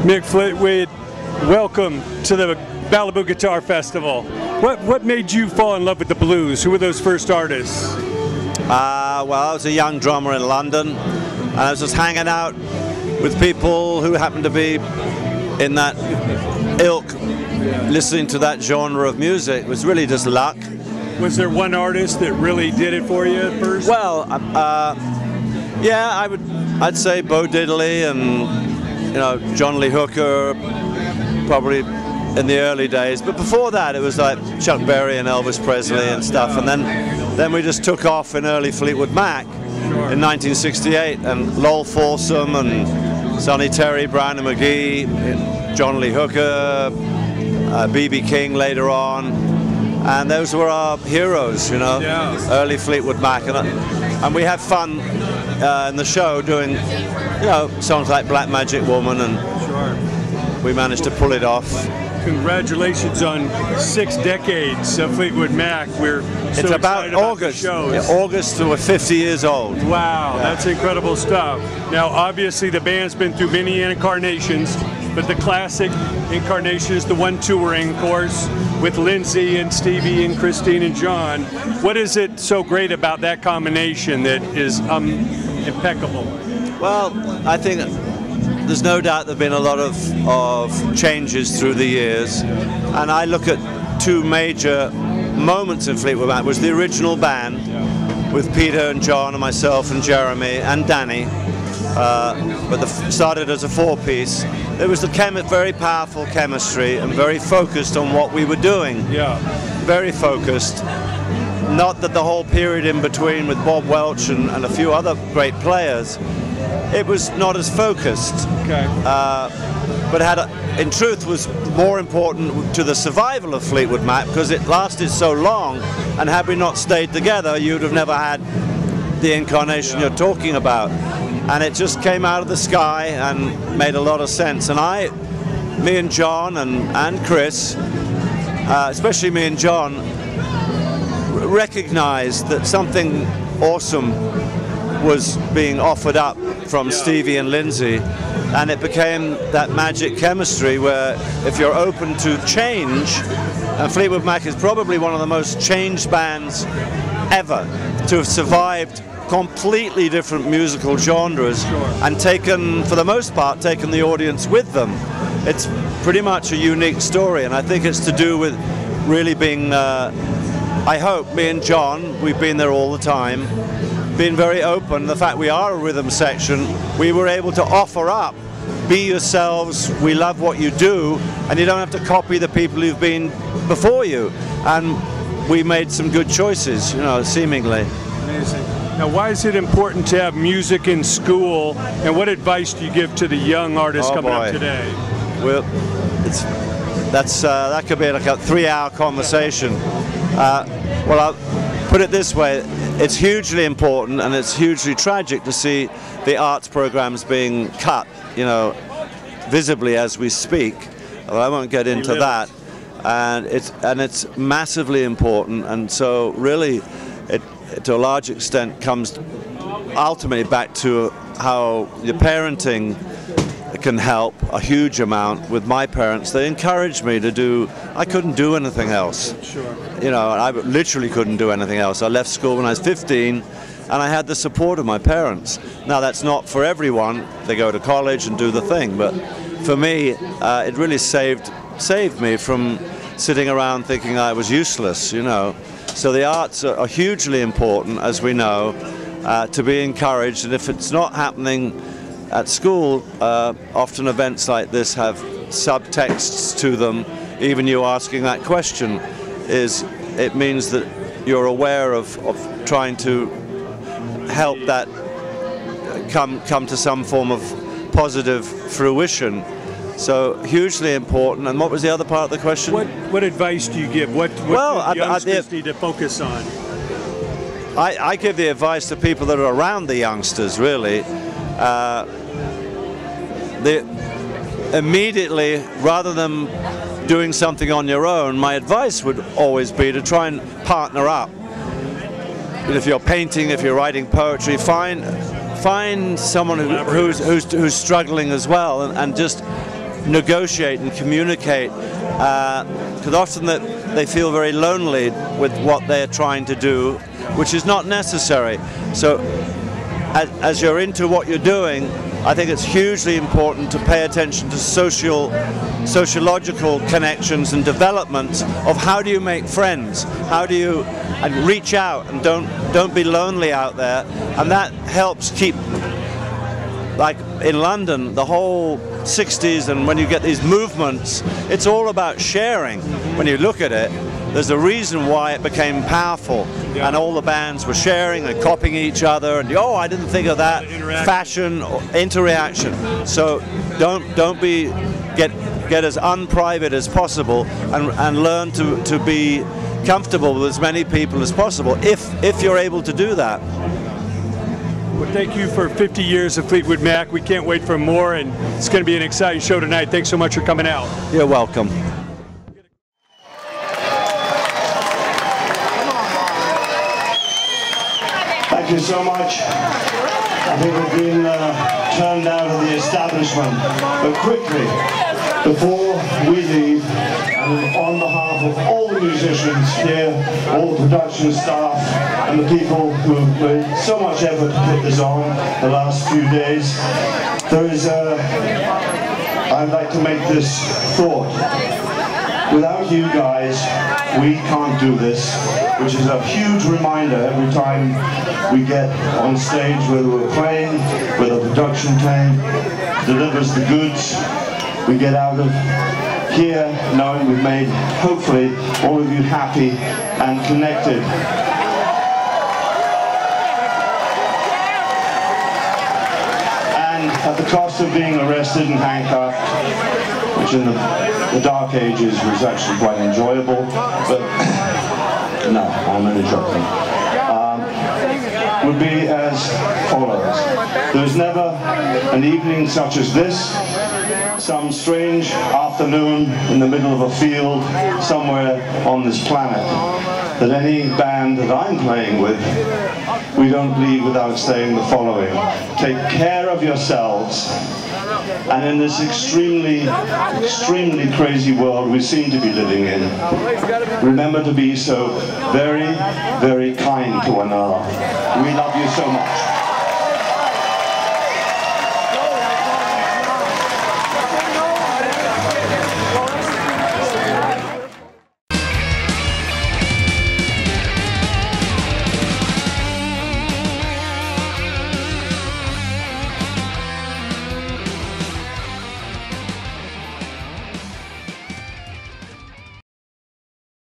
Mick Fleetwood, welcome to the Malibu Guitar Festival. What made you fall in love with the blues? Who were those first artists? Well, I was a young drummer in London, and I was just hanging out with people who happened to be in that ilk, listening to that genre of music. It was really just luck. Was there one artist that really did it for you at first? Well, yeah, I'd say Bo Diddley and John Lee Hooker, probably in the early days. But before that, it was like Chuck Berry and Elvis Presley and stuff. And then we just took off in early Fleetwood Mac in 1968, and Lowell Folsom and Sonny Terry, Brian and McGee, John Lee Hooker, B.B. King later on. And those were our heroes, early Fleetwood Mac. And we had fun in the show doing, songs like Black Magic Woman, and we managed to pull it off. Congratulations on 6 decades of Fleetwood Mac. We're so it's about August. August, we're 50 years old. Wow, that's incredible stuff. Now, obviously, the band's been through many incarnations, but the classic incarnation is the one touring, of course, with Lindsay and Stevie and Christine and John. What is it so great about that combination that is impeccable? Well, I think there's no doubt there have been a lot of changes through the years, and I look at 2 major moments in Fleetwood Mac. It was the original band with Peter and John and myself and Jeremy and Danny, but started as a 4-piece. It was very powerful chemistry and very focused on what we were doing. Yeah. Very focused. Not that the whole period in between with Bob Welch and a few other great players, it was not as focused. Okay. But in truth was more important to the survival of Fleetwood Mac because it lasted so long, and had we not stayed together, you'd have never had the incarnation you're talking about. And it just came out of the sky and made a lot of sense. And me and John and Chris, especially me and John, recognized that something awesome was being offered up from Stevie and Lindsay, and it became that magic chemistry where if you're open to change, and Fleetwood Mac is probably one of the most changed bands ever to have survived completely different musical genres and for the most part, taken the audience with them. It's pretty much a unique story, and I think it's to do with really being, I hope, me and John, we've been there all the time, being very open. The fact we are a rhythm section, we were able to offer up, be yourselves, we love what you do, and you don't have to copy the people who've been before you. And we made some good choices, seemingly. Amazing. Now, why is it important to have music in school, and what advice do you give to the young artists coming up today? Well, that could be like a 3-hour conversation. Well, I'll put it this way, it's hugely important and it's hugely tragic to see the arts programs being cut, visibly as we speak. Well, I won't get into that. And it's massively important, and so really it to a large extent comes ultimately back to how your parenting can help a huge amount. With my parents, they encouraged me to do, I couldn't do anything else. Sure. I literally couldn't do anything else. I left school when I was 15, and I had the support of my parents. Now that's not for everyone, they go to college and do the thing, but for me, it really saved me from sitting around thinking I was useless, So the arts are hugely important, as we know, to be encouraged, and if it's not happening at school, often events like this have subtexts to them. Even you asking that question it means that you're aware of trying to help that come to some form of positive fruition. So hugely important. And what was the other part of the question? What advice do you give? What do youngsters need to focus on? I give the advice to people that are around the youngsters, really. Immediately, rather than doing something on your own, my advice would always be to try and partner up. If you're painting, if you're writing poetry, find someone who's struggling as well, and just negotiate and communicate, because often they feel very lonely with what they're trying to do, which is not necessary. So as you're into what you're doing, I think it's hugely important to pay attention to sociological connections and developments of how do you make friends, how do you reach out and don't be lonely out there, and that helps keep, like in London, the whole 60s, and when you get these movements, it's all about sharing. When you look at it, there's a reason why it became powerful, and all the bands were sharing and copying each other, and oh, I didn't think of that. Fashion, interaction. So don't get as unprivate as possible, and learn to be comfortable with as many people as possible, if you're able to do that. Well, thank you for 50 years of Fleetwood Mac. We can't wait for more, and it's going to be an exciting show tonight. Thanks so much for coming out. You're welcome. Thank you so much. I think we've been turned out of the establishment. But quickly, before we leave, and on behalf of all the musicians here, all the production staff, and the people who made so much effort to put this on the last few days, I'd like to make this thought. Without you guys, we can't do this, which is a huge reminder every time we get on stage, whether we're playing, whether production team delivers the goods. We get out of here knowing we've made, hopefully, all of you happy and connected. And at the cost of being arrested and handcuffed, which in the dark ages was actually quite enjoyable, but no, I'm only joking. Would be as follows. There's never an evening such as this, some strange afternoon in the middle of a field somewhere on this planet, that any band that I'm playing with, we don't leave without saying the following. Take care of yourselves, and in this extremely crazy world we seem to be living in, remember to be so very, very kind to one another. We love you so much.